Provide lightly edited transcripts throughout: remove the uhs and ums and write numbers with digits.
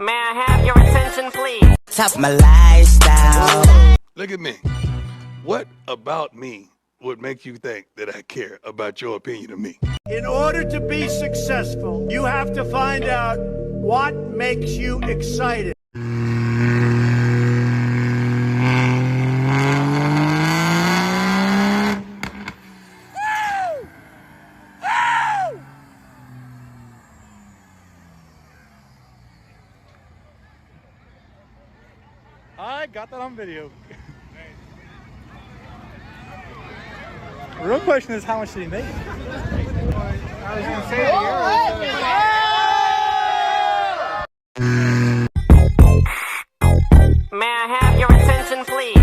May I have your attention, please? Top my lifestyle. Look at me. What about me would make you think that I care about your opinion of me? In order to be successful, you have to find out what makes you excited. I got that on video. The real question is, how much did he make? I was gonna say May I have your attention, please?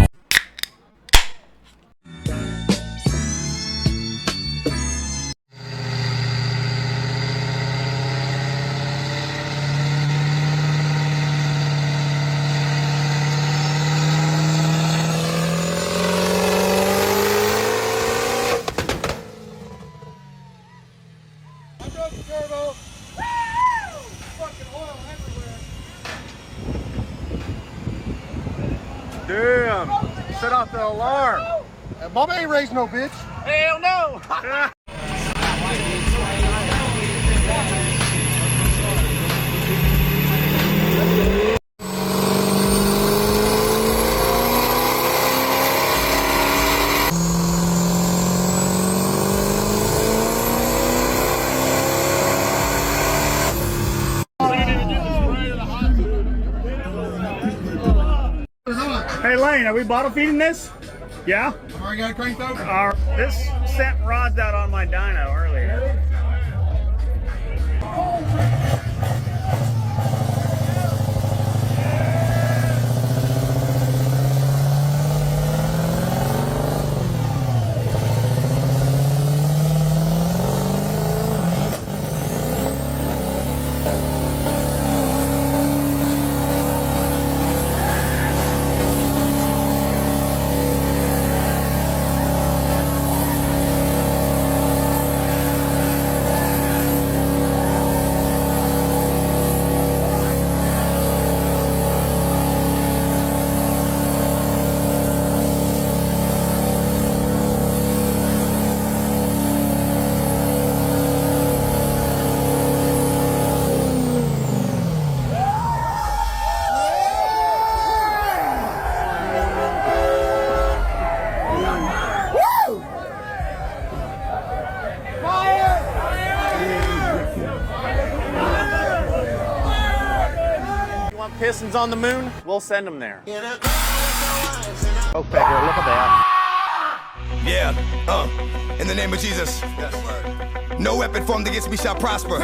Damn! Set off the alarm. Mama ain't raised no bitch. Hell no! Hey Lane, are we bottle feeding this? Yeah? I've already got it cranked over. This sent rods out on my dyno earlier. Pistons on the moon, we'll send them there. Okay, look at that. Yeah, in the name of Jesus. No weapon formed against me shall prosper.